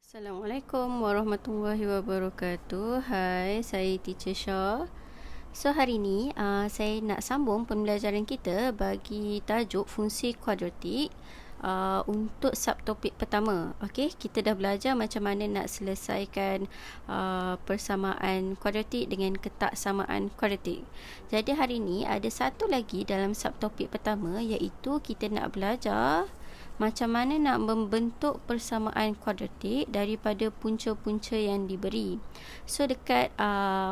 Assalamualaikum warahmatullahi wabarakatuh. Hai, saya Teacher Shah. So hari ni saya nak sambung pembelajaran kita bagi tajuk fungsi kuadratik untuk subtopik pertama. Okey, kita dah belajar macam mana nak selesaikan persamaan kuadratik dengan ketak samaan kuadratik. Jadi hari ni ada satu lagi dalam subtopik pertama, iaitu kita nak belajar macam mana nak membentuk persamaan kuadratik daripada punca-punca yang diberi. So dekat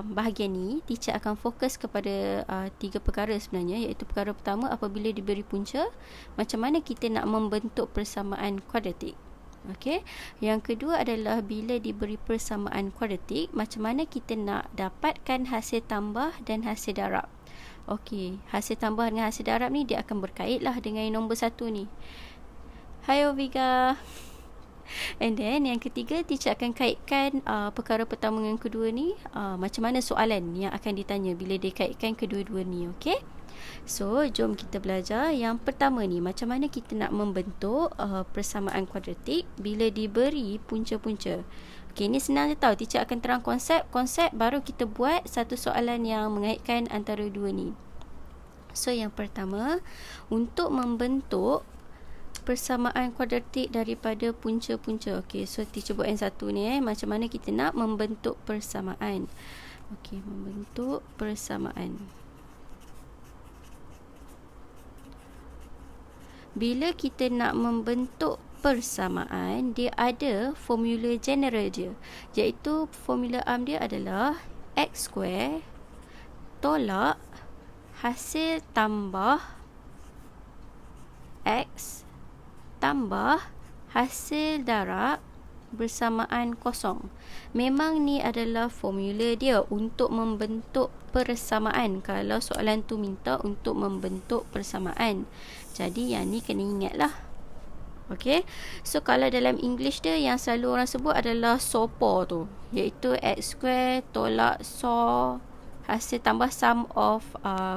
bahagian ni, teacher akan fokus kepada 3 perkara sebenarnya, iaitu perkara pertama, apabila diberi punca, macam mana kita nak membentuk persamaan kuadratik. Okey. Yang kedua adalah bila diberi persamaan kuadratik, macam mana kita nak dapatkan hasil tambah dan hasil darab. Okey, hasil tambah dengan hasil darab ni dia akan berkaitlah dengan nombor 1 ni. Hai Oviga. And then yang ketiga, teacher akan kaitkan perkara pertama dengan kedua ni, macam mana soalan yang akan ditanya bila dia kaitkan kedua-dua ni. Okay, so jom kita belajar. Yang pertama ni, macam mana kita nak membentuk persamaan kuadratik bila diberi punca-punca. Okay, ni senang je tau. Teacher akan terang konsep baru kita buat satu soalan yang mengaitkan antara dua ni. So yang pertama, untuk membentuk persamaan kuadratik daripada punca-punca. Okey, so teacher buat yang satu ni macam mana kita nak membentuk persamaan. Okey, membentuk persamaan. Bila kita nak membentuk persamaan, dia ada formula general dia, iaitu formula am dia adalah x square tolak hasil tambah x tambah hasil darab bersamaan kosong. Memang ni adalah formula dia untuk membentuk persamaan, kalau soalan tu minta untuk membentuk persamaan. Jadi yang ni kena ingat lah. Okay, so kalau dalam English dia yang selalu orang sebut adalah SOPO tu, iaitu x square tolak SO hasil tambah sum of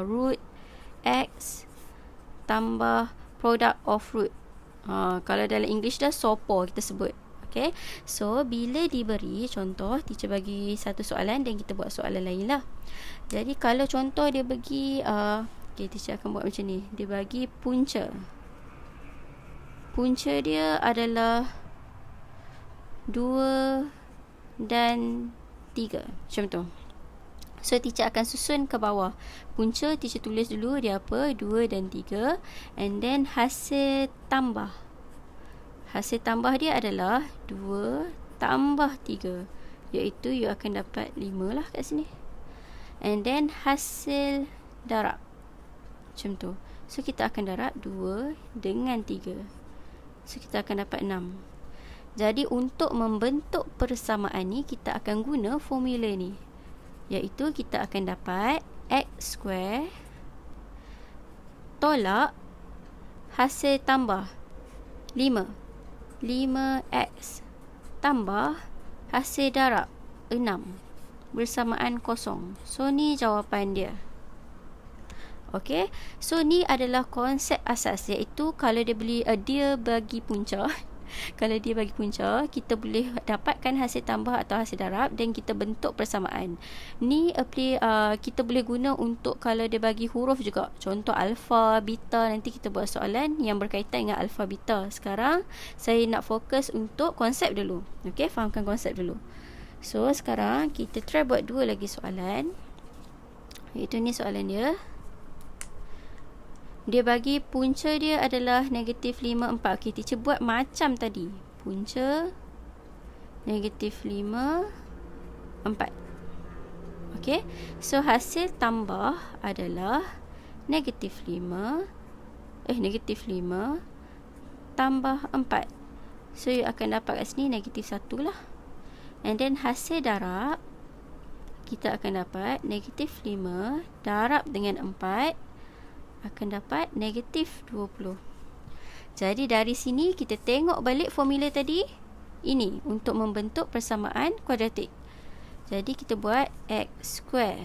root x tambah product of root. Kalau dalam English dah SOPO kita sebut. Okay, so bila diberi contoh, teacher bagi satu soalan dan kita buat soalan lain lah. Jadi kalau contoh dia bagi okay, teacher akan buat macam ni. Dia bagi punca dia adalah 2 dan 3, macam tu. So teacher akan susun ke bawah. Punca teacher tulis dulu dia apa, 2 dan 3. And then hasil tambah. Hasil tambah dia adalah 2 tambah 3, iaitu you akan dapat 5 lah kat sini. And then hasil darab, macam tu. So kita akan darab 2 dengan 3. So kita akan dapat 6. Jadi untuk membentuk persamaan ni, kita akan guna formula ni, iaitu kita akan dapat x square tolak hasil tambah 5x tambah hasil darab 6 bersamaan kosong. So ni jawapan dia. Okey, so ni adalah konsep asas, iaitu kalau dia bagi punca kalau dia bagi punca, kita boleh dapatkan hasil tambah atau hasil darab dan kita bentuk persamaan. Ni kita boleh guna untuk kalau dia bagi huruf juga. Contoh alfa, beta, nanti kita buat soalan yang berkaitan dengan alfa, beta. Sekarang saya nak fokus untuk konsep dulu. Okey, fahamkan konsep dulu. So sekarang kita try buat dua lagi soalan. Iaitu ni soalan dia. Dia bagi punca dia adalah negatif 5, 4. Okey, teacher buat macam tadi. Punca negatif 5, 4. Okey, so hasil tambah adalah negatif 5 tambah 4. So you akan dapat kat sini negatif 1 lah. And then hasil darab, kita akan dapat negatif 5 darab dengan 4 akan dapat negatif 20. Jadi dari sini kita tengok balik formula tadi. Ini untuk membentuk persamaan kuadratik. Jadi kita buat x square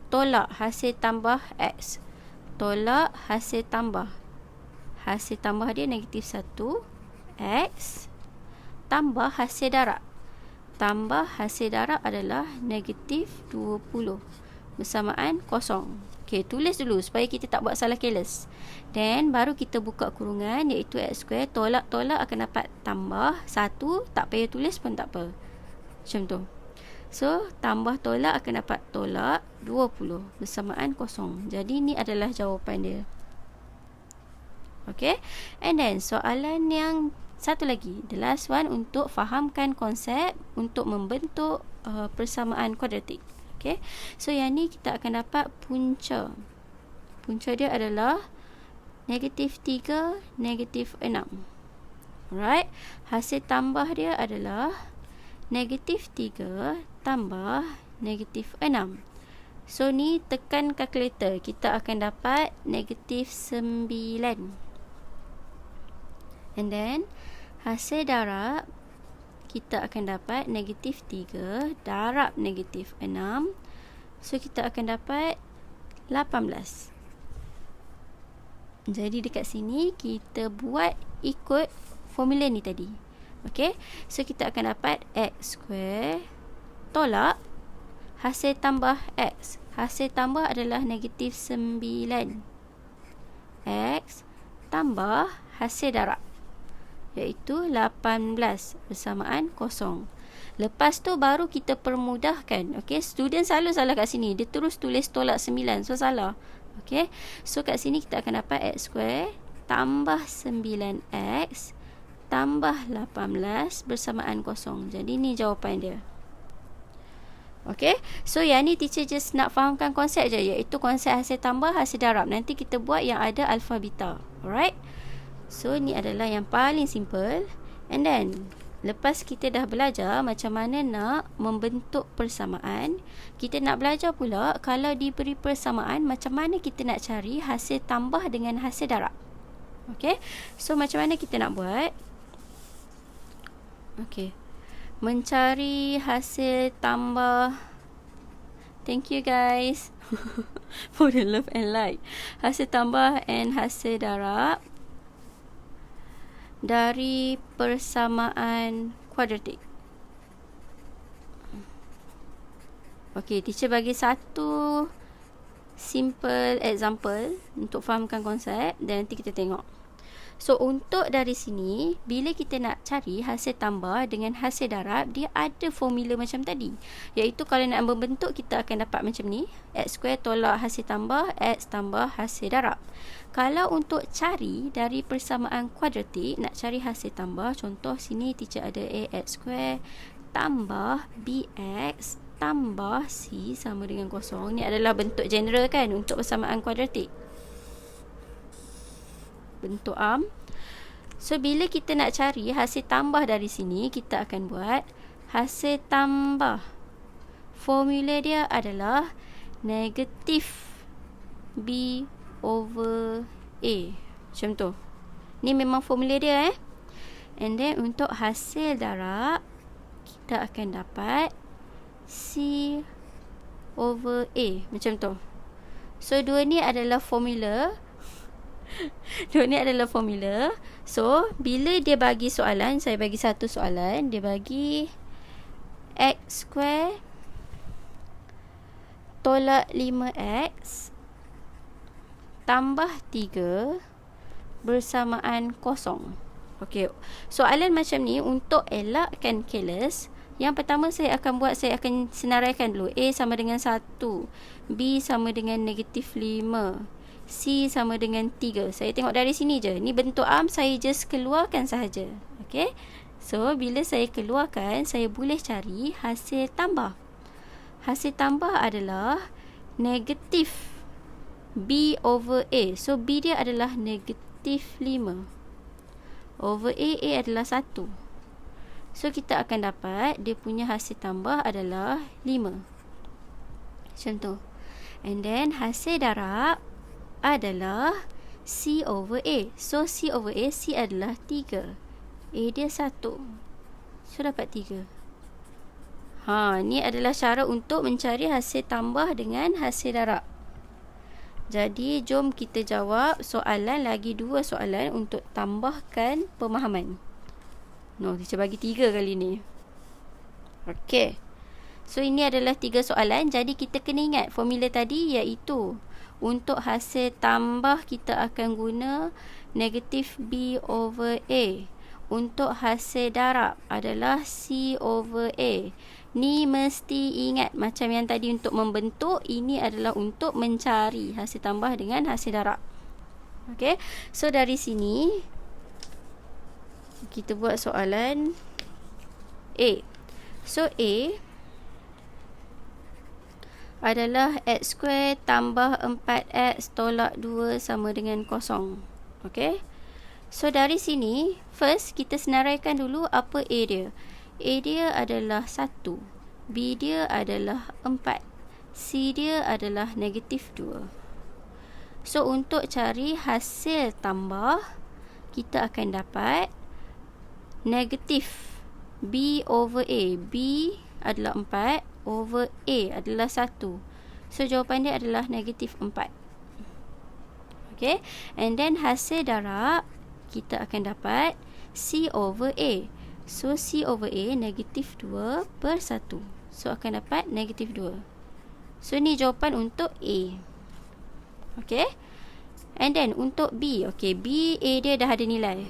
tolak hasil tambah x tolak hasil tambah. Hasil tambah dia negatif 1 x tambah hasil darab. Tambah hasil darab adalah negatif 20 bersamaan kosong. Okey, tulis dulu supaya kita tak buat salah careless. Then baru kita buka kurungan, iaitu x square. Tolak-tolak akan dapat tambah 1. Tak payah tulis pun tak apa. Macam tu. So, tambah tolak akan dapat tolak 20 bersamaan kosong. Jadi, ni adalah jawapan dia. Okay. And then, soalan yang satu lagi. The last one, untuk fahamkan konsep untuk membentuk persamaan kuadratik. Okay. So, yang ni kita akan dapat punca. Punca dia adalah negatif 3, negatif 6. Alright. Hasil tambah dia adalah negatif 3 tambah negatif 6. So, ni tekan kalkulator. Kita akan dapat negatif 9. And then, hasil darab, kita akan dapat negatif 3 darab negatif 6. So, kita akan dapat 18. Jadi, dekat sini, kita buat ikut formula ni tadi. Okay. So, kita akan dapat x square tolak hasil tambah x. Hasil tambah adalah negatif 9. X tambah hasil darab, iaitu 18 bersamaan kosong. Lepas tu baru kita permudahkan. Okay. Student selalu salah kat sini. Dia terus tulis tolak 9. So, salah. Okay. So, kat sini kita akan dapat x square tambah 9x tambah 18 bersamaan kosong. Jadi, ni jawapan dia. Okay. So, yang ni teacher just nak fahamkan konsep je, iaitu konsep hasil tambah, hasil darab. Nanti kita buat yang ada alpha beta. Alright. So, ni adalah yang paling simple. And then, lepas kita dah belajar macam mana nak membentuk persamaan, kita nak belajar pula kalau diberi persamaan, macam mana kita nak cari hasil tambah dengan hasil darab. Okay. So, macam mana kita nak buat? Okay. Mencari hasil tambah. Thank you guys for the love and like. Hasil tambah and hasil darab dari persamaan kuadratik. Okay, teacher bagi satu simple example untuk fahamkan konsep, dan nanti kita tengok. So, untuk dari sini, bila kita nak cari hasil tambah dengan hasil darab, dia ada formula macam tadi. Iaitu kalau nak membentuk, kita akan dapat macam ni. X square tolak hasil tambah, X tambah hasil darab. Kalau untuk cari dari persamaan kuadratik, nak cari hasil tambah, contoh sini teacher ada AX square tambah BX tambah C sama dengan kosong. Ni adalah bentuk general kan untuk persamaan kuadratik. Bentuk arm. So, bila kita nak cari hasil tambah dari sini, kita akan buat hasil tambah. Formula dia adalah negatif B over A. Macam tu. Ni memang formula dia And then, untuk hasil darab, kita akan dapat C over A. Macam tu. So, dua ni adalah formula. Dua ni adalah formula. So, bila dia bagi soalan, saya bagi satu soalan. Dia bagi X square tolak 5X tambah 3 bersamaan kosong. Okey. Soalan macam ni untuk elakkan careless, yang pertama saya akan senaraikan dulu. A sama dengan 1, B sama dengan negatif 5, C sama dengan 3. Saya tengok dari sini je. Ni bentuk arm, saya just keluarkan sahaja. Okey. So, bila saya keluarkan, saya boleh cari hasil tambah. Hasil tambah adalah negatif B over A. So, B dia adalah negatif 5. Over A adalah 1. So, kita akan dapat dia punya hasil tambah adalah 5. Macam tu. And then, hasil darab adalah C over A. So, C over A, C adalah 3. A dia 1. So, dapat 3. Ni adalah cara untuk mencari hasil tambah dengan hasil darab. Jadi, jom kita jawab soalan, lagi 2 soalan untuk tambahkan pemahaman. No, teacher bagi 3 kali ni. Okey. So ini adalah 3 soalan. Jadi kita kena ingat formula tadi, iaitu untuk hasil tambah kita akan guna negatif B over A. Untuk hasil darab adalah C over A. Ni mesti ingat macam yang tadi untuk membentuk, ini adalah untuk mencari hasil tambah dengan hasil darab. Okey. So dari sini kita buat soalan A. So A adalah x square tambah 4x tolak 2 sama dengan kosong. Okay. So dari sini, first kita senaraikan dulu apa A dia. A dia adalah 1. B dia adalah 4. C dia adalah negatif 2. So untuk cari hasil tambah, kita akan dapat negatif B over A. B adalah 4 over A adalah 1. So jawapan dia adalah negatif 4. Okay. And then hasil darab, kita akan dapat C over A. So C over A negatif 2 per 1. So akan dapat negatif 2. So ni jawapan untuk A. Okay. And then untuk B. Okay, B, A dia dah ada nilai.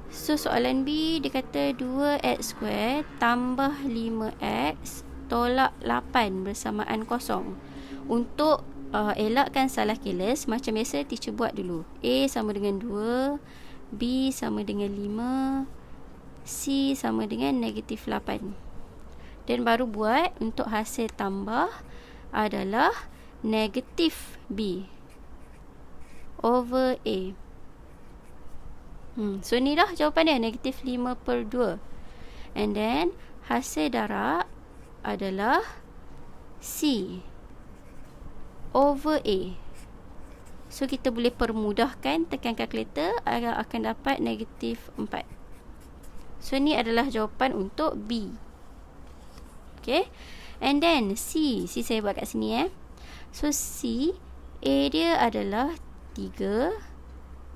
So soalan B dia kata 2x square tambah 5x tolak 8 bersamaan kosong. Untuk elakkan salah keles, macam biasa teacher buat dulu. A sama dengan 2, B sama dengan 5, C sama dengan negatif 8. Dan baru buat untuk hasil tambah adalah negatif B over A. So ni dah jawapan dia, negatif 5 per 2. And then hasil darab adalah C over A. So kita boleh permudahkan, tekan kalkulator, akan dapat negatif 4. So ni adalah jawapan untuk B. Okay. And then C saya buat kat sini. So C, A dia adalah 3,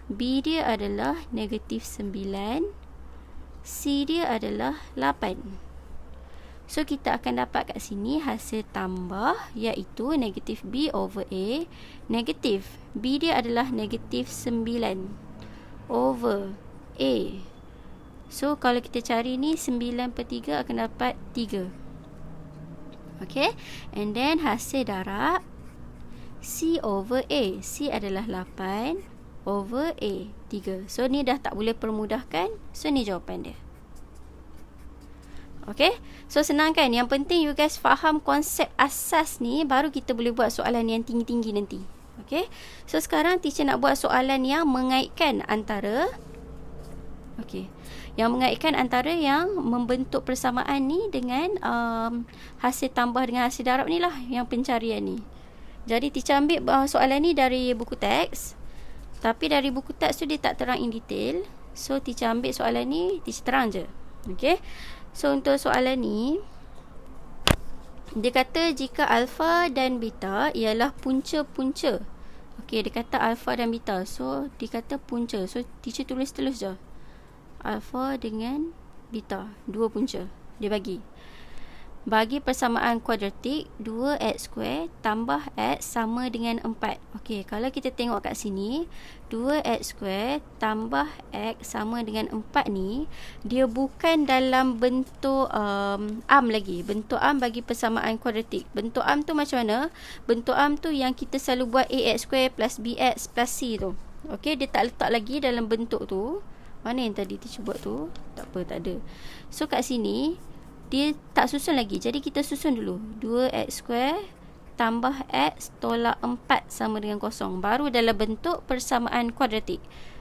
B dia adalah negatif 9, C dia adalah 8. So kita akan dapat kat sini hasil tambah, iaitu negatif B over A. Negatif B dia adalah negatif 9 over A. So kalau kita cari ni 9 per 3 akan dapat 3. Okay. And then hasil darab C over A. C adalah 8 over A, 3. So ni dah tak boleh permudahkan. So ni jawapan dia. Okay. So senang kan? Yang penting you guys faham konsep asas ni, baru kita boleh buat soalan yang tinggi-tinggi nanti. Okay. So sekarang teacher nak buat soalan yang mengaitkan antara yang membentuk persamaan ni dengan hasil tambah dengan hasil darab ni lah, yang pencarian ni. Jadi teacher ambil soalan ni dari buku teks. Tapi dari buku teks tu dia tak terang in detail. So teacher ambil soalan ni, teacher terang je. Okay. So untuk soalan ni, dia kata jika alfa dan beta ialah punca-punca. Okay, dia kata alfa dan beta. So dia kata punca. So teacher tulis terus je, alfa dengan beta, dua punca dia bagi. Bagi persamaan kuadratik 2x square tambah x sama dengan 4. Okey, kalau kita tengok kat sini, 2x square tambah x sama dengan 4 ni, dia bukan dalam bentuk arm lagi. Bentuk arm bagi persamaan kuadratik. Bentuk arm tu macam mana? Bentuk arm tu yang kita selalu buat ax square plus bx plus c tu. Okey, dia tak letak lagi dalam bentuk tu. Mana yang tadi teacher buat tu? Tak apa, tak ada. So kat sini dia tak susun lagi. Jadi kita susun dulu. 2x square tambah x tolak 4 sama dengan kosong. Baru dalam bentuk persamaan kuadratik.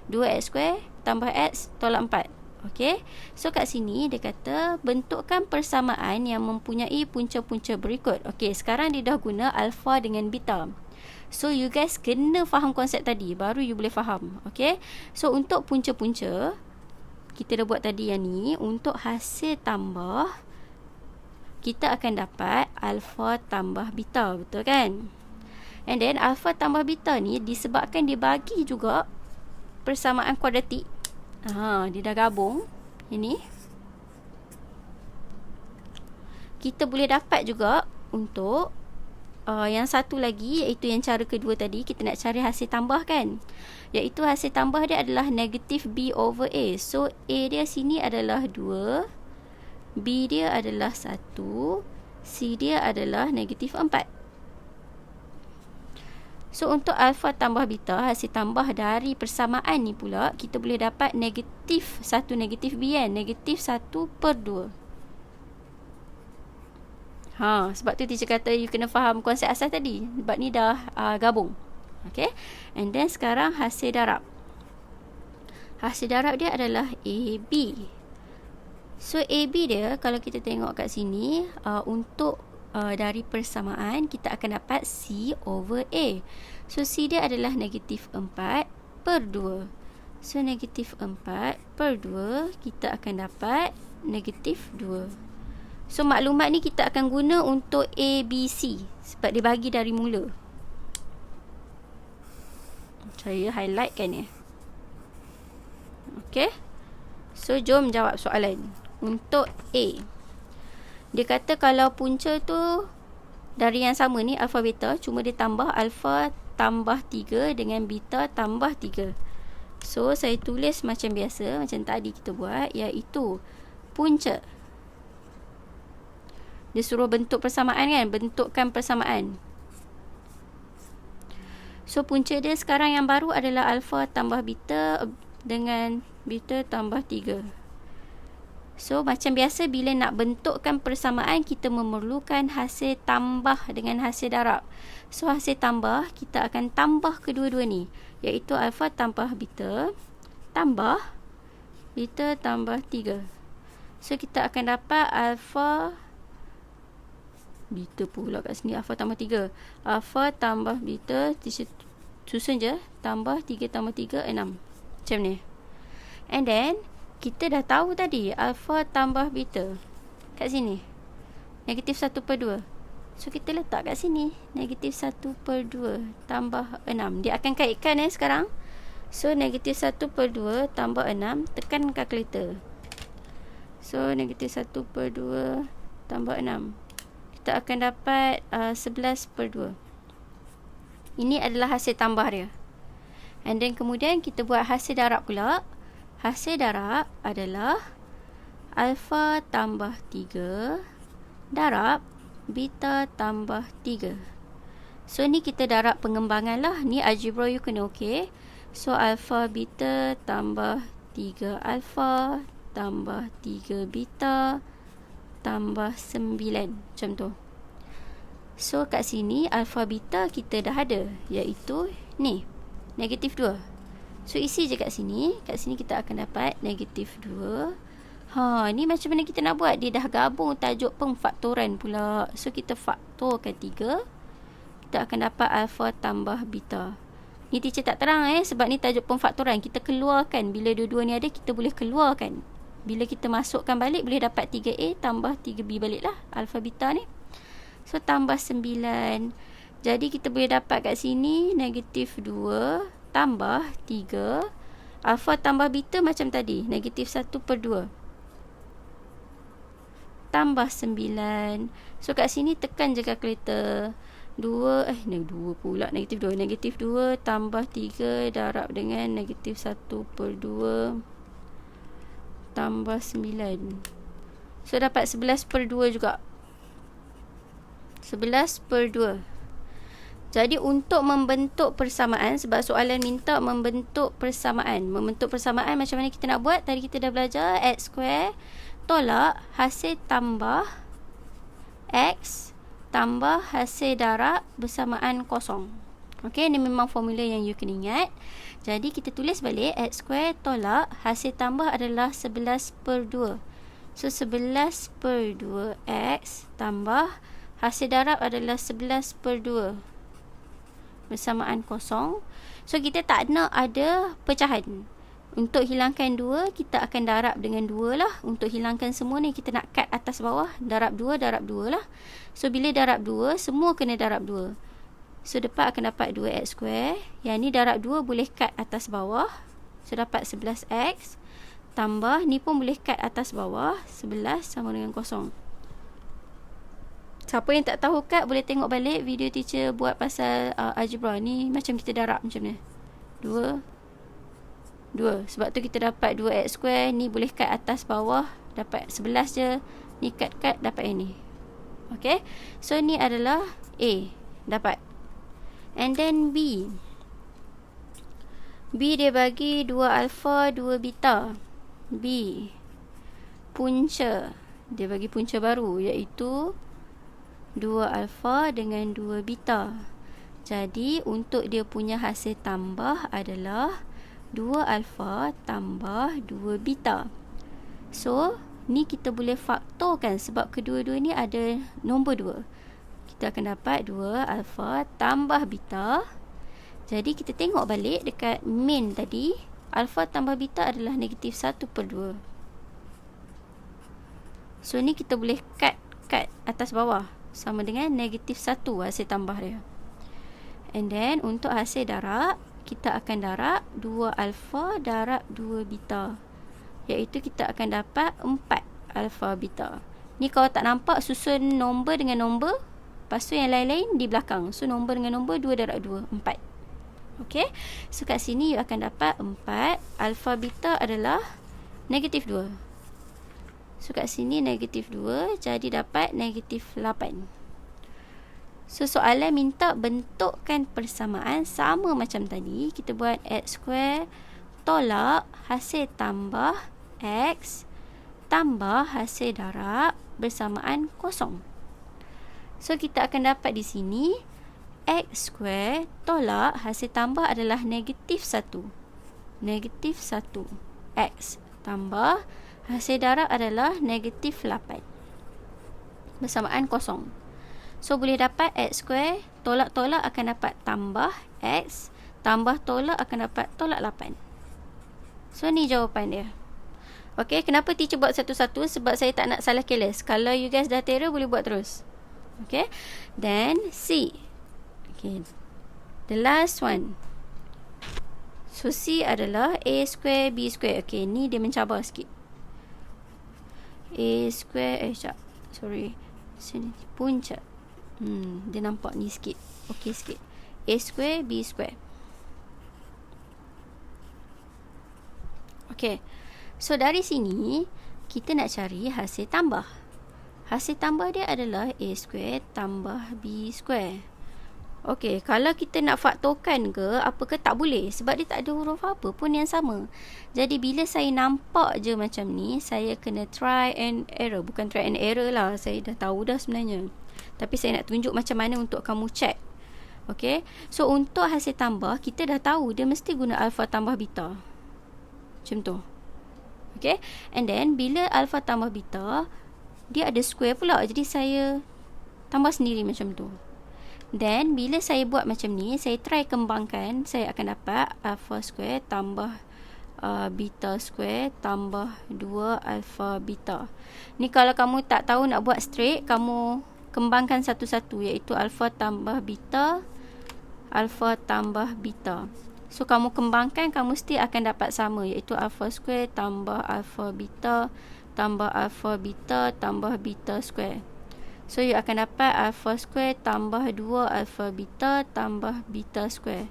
2x square tambah x tolak 4. Okey. So kat sini dia kata bentukkan persamaan yang mempunyai punca-punca berikut. Okey, sekarang dia dah guna alfa dengan beta. So you guys kena faham konsep tadi, baru you boleh faham. Okey. So untuk punca-punca, kita dah buat tadi yang ni. Untuk hasil tambah, kita akan dapat alfa tambah beta, betul kan? And then alfa tambah beta ni disebabkan dia bagi juga persamaan kuadratik. Dia dah gabung. Ini. Kita boleh dapat juga untuk yang satu lagi, iaitu yang cara kedua tadi. Kita nak cari hasil tambah kan, iaitu hasil tambah dia adalah negatif B over A. So A dia sini adalah 2, B dia adalah 1, C dia adalah negatif 4. So untuk alpha tambah beta, hasil tambah dari persamaan ni pula, kita boleh dapat negatif 1 negatif B kan, negatif 1/2. Sebab tu teacher kata you kena faham konsep asas tadi. Sebab ni dah gabung. Okay. And then sekarang hasil darab. Hasil darab dia adalah AB. So AB dia, kalau kita tengok kat sini, untuk dari persamaan, kita akan dapat C over A. So C dia adalah negatif 4/2. So negatif 4/2, kita akan dapat negatif 2. So maklumat ni kita akan guna untuk A, B, C, sebab dia bagi dari mula. Saya highlight kan ya. Okay. So jom jawab soalan. Untuk A, dia kata kalau punca tu dari yang sama ni, alpha beta, cuma dia tambah alpha tambah 3 dengan beta tambah 3. So saya tulis macam biasa, macam tadi kita buat, iaitu punca. Dia suruh bentuk persamaan kan, bentukkan persamaan. So punca dia sekarang yang baru adalah alpha tambah beta dengan beta tambah 3. So macam biasa, bila nak bentukkan persamaan, kita memerlukan hasil tambah dengan hasil darab. So hasil tambah, kita akan tambah kedua-dua ni, iaitu alpha tambah beta tambah beta tambah 3. So kita akan dapat alpha beta pula kat sini, alpha tambah 3. Alpha tambah beta, susun je, tambah 3 tambah 3, 6. Macam ni. And then kita dah tahu tadi alpha tambah beta kat sini negatif 1/2. So kita letak kat sini negatif 1/2 tambah 6. Dia akan kaitkan sekarang. So negatif 1/2 tambah 6, tekan kalkulator. So negatif 1/2 tambah 6, kita akan dapat 11/2. Ini adalah hasil tambah dia. And then kemudian kita buat hasil darab pula. Hasil darab adalah alpha tambah 3 darab beta tambah 3. So ni kita darab pengembangan lah. Ni algebra you kena okey. So alpha beta tambah 3 alpha tambah 3 beta tambah 9. Macam tu. So kat sini alpha beta kita dah ada, iaitu ni negatif 2. So isi je kat sini. Kat sini kita akan dapat negatif 2. Ni macam mana kita nak buat? Dia dah gabung tajuk pemfaktoran pula. So kita faktorkan 3, kita akan dapat alpha tambah beta. Ni teacher tak terang sebab ni tajuk pemfaktoran. Kita keluarkan. Bila dua-dua ni ada, kita boleh keluarkan. Bila kita masukkan balik, boleh dapat 3A tambah 3B balik lah, alpha beta ni. So tambah 9. Jadi kita boleh dapat kat sini negatif 2 tambah 3. Alpha tambah beta macam tadi, negatif 1/2 tambah 9. So kat sini tekan je kalkulator. 2 pula, negatif 2. Negatif 2 tambah 3 darab dengan negatif 1/2 tambah 9. So dapat 11/2 juga. 11/2. Jadi untuk membentuk persamaan, sebab soalan minta membentuk persamaan. Membentuk persamaan macam mana kita nak buat? Tadi kita dah belajar X square tolak hasil tambah X tambah hasil darab bersamaan kosong. Okey, ni memang formula yang you kena ingat. Jadi kita tulis balik X square tolak hasil tambah adalah 11/2. So 11/2 X tambah hasil darab adalah 11/2 bersamaan kosong. So kita tak nak ada pecahan. Untuk hilangkan 2, kita akan darab dengan 2 lah. Untuk hilangkan semua ni, kita nak cut atas bawah. Darab 2 lah. So bila darab 2, semua kena darab 2. So dapat akan dapat 2x square. Yang ni darab 2 boleh cut atas bawah. So dapat 11x tambah, ni pun boleh cut atas bawah, 11 sama dengan kosong. Siapa yang tak tahu cut, boleh tengok balik video teacher buat pasal algebra. Ni macam kita darab macam ni. 2. Sebab tu kita dapat 2x square. Ni boleh cut atas bawah, dapat 11 je. Ni cut dapat yang ni. Okay, so ni adalah A, dapat. And then B dia bagi 2 alpha 2 beta. B punca, dia bagi punca baru, iaitu 2 alpha dengan 2 beta. Jadi untuk dia punya hasil tambah adalah 2 alpha tambah 2 beta. So ni kita boleh faktorkan sebab kedua-dua ni ada nombor 2. Kita akan dapat 2 alpha tambah beta. Jadi kita tengok balik dekat min tadi, alpha tambah beta adalah negatif 1/2. So ni kita boleh cut atas bawah, sama dengan negatif 1 hasil tambah dia. And then untuk hasil darab, kita akan darab 2 alpha darab 2 beta, iaitu kita akan dapat 4 alpha beta. Ni kalau tak nampak, susun nombor dengan nombor, lepas tu yang lain-lain di belakang. So nombor dengan nombor, 2 darab 2, 4. Okay, so kat sini you akan dapat 4. Alpha beta adalah negatif 2. So kat sini negatif 2, jadi dapat negatif 8. So soalan minta bentukkan persamaan sama macam tadi. Kita buat x square tolak hasil tambah x tambah hasil darab bersamaan kosong. So kita akan dapat di sini x square tolak hasil tambah adalah negatif 1. Negatif 1. X tambah hasil darab adalah negatif 8. Bersamaan kosong. So boleh dapat x square tolak-tolak akan dapat tambah x, tambah tolak akan dapat tolak 8. So ni jawapan dia. Okay, kenapa teacher buat satu-satu? Sebab saya tak nak salah keles. Kalau you guys dah terror, boleh buat terus. Okay, then C. Okay, the last one. So C adalah a square b square. Okay, ni dia mencabar sikit. A square, sorry, sini puncak. Dia nampak ni sikit. Okay sikit. A square b square. Okay, so dari sini kita nak cari hasil tambah. Hasil tambah dia adalah a square tambah b square. Okay, kalau kita nak faktorkan ke apa ke, tak boleh sebab dia tak ada huruf apa pun yang sama. Jadi bila saya nampak je macam ni, saya kena try and error. Bukan try and error lah, saya dah tahu dah sebenarnya, tapi saya nak tunjuk macam mana untuk kamu check. Okay, so untuk hasil tambah, kita dah tahu dia mesti guna alpha tambah beta, macam tu. Okay, and then bila alpha tambah beta, dia ada square pula, jadi saya tambah sendiri macam tu. Then bila saya buat macam ni, saya try kembangkan, saya akan dapat alpha square tambah beta square tambah 2 alpha beta. Ni kalau kamu tak tahu nak buat straight, kamu kembangkan satu-satu, iaitu alpha tambah beta, alpha tambah beta. So kamu kembangkan, kamu mesti akan dapat sama, iaitu alpha square tambah alpha beta tambah alpha beta tambah beta square. So you akan dapat alpha square tambah 2 alpha beta tambah beta square.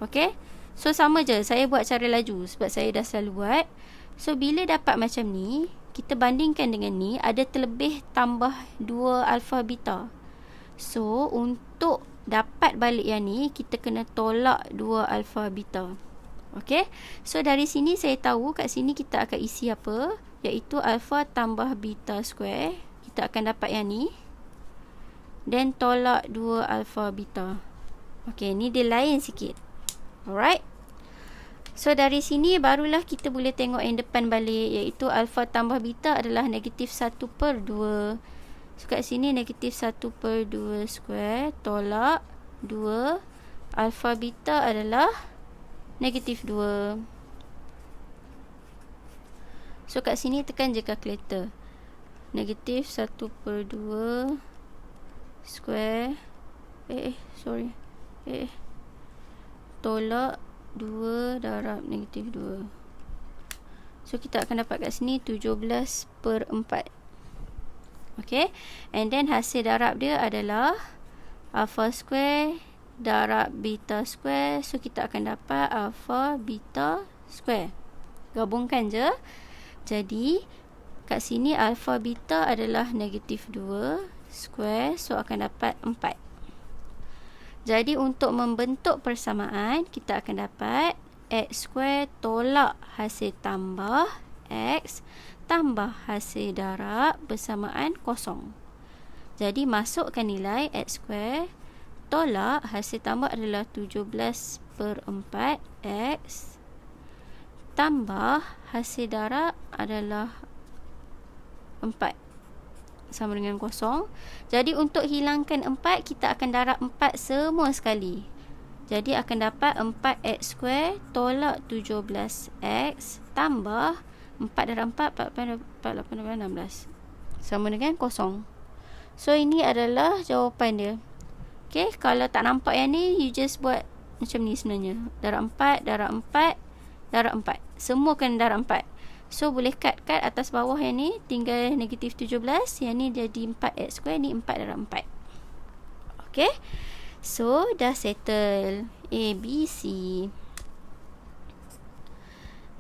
Okay, so sama je, saya buat cara laju sebab saya dah selalu buat. So bila dapat macam ni, kita bandingkan dengan ni, ada terlebih tambah 2 alpha beta. So untuk dapat balik yang ni, kita kena tolak 2 alpha beta. Okay, so dari sini saya tahu kat sini kita akan isi apa, iaitu alpha tambah beta square. Kita akan dapat yang ni, then tolak 2 alpha beta. Okay, ni dia lain sikit. Alright, so dari sini barulah kita boleh tengok yang depan balik, iaitu alpha tambah beta adalah negatif 1/2. So kat sini negatif 1/2 square tolak 2 alpha beta adalah negatif 2. So kat sini tekan je calculator. Negatif 1/2 square tolak 2 darab negatif 2. So kita akan dapat kat sini 17/4. Okay, and then hasil darab dia adalah alpha square darab beta square. So kita akan dapat alpha beta square. Gabungkan je. Jadi kat sini alpha beta adalah negatif 2 square. So akan dapat 4. Jadi untuk membentuk persamaan, kita akan dapat x square tolak hasil tambah x tambah hasil darab bersamaan kosong. Jadi masukkan nilai x square tolak hasil tambah adalah 17/4 x tambah hasil darab adalah 4 sama dengan kosong. Jadi untuk hilangkan 4, kita akan darab 4 semua sekali. Jadi akan dapat 4x square tolak 17x tambah 4 darab 4, 4, 8, 16 sama dengan kosong. So ini adalah jawapan dia. Okay, kalau tak nampak yang ni, you just buat macam ni sebenarnya. Darab 4, darab 4, darab 4. Semua kena darab 4. So boleh cut atas bawah yang ni, tinggal negatif 17. Yang ni jadi 4x square, ni 4 darab 4. Okay, so dah settle A, B, C.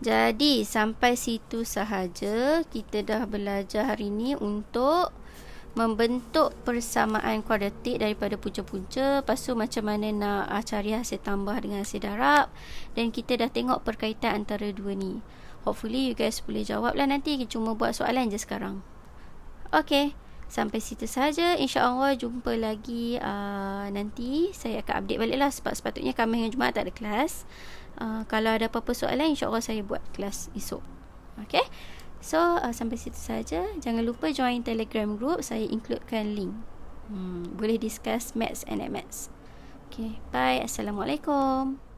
Jadi sampai situ sahaja kita dah belajar hari ni untuk membentuk persamaan kuadratik daripada punca-punca. Lepas tu macam mana nak cari hasil tambah dengan hasil darab. Dan kita dah tengok perkaitan antara dua ni. Hopefully you guys boleh jawab lah nanti. Cuma buat soalan je sekarang. Okay, sampai situ saja. InsyaAllah jumpa lagi nanti. Saya akan update balik lah, sebab sepatutnya Khamis dengan Jumaat tak ada kelas. Kalau ada apa-apa soalan, InsyaAllah saya buat kelas esok. Okay, so sampai situ saja. Jangan lupa join Telegram group. Saya includekan link. Boleh discuss maths and maths. Okay, bye. Assalamualaikum.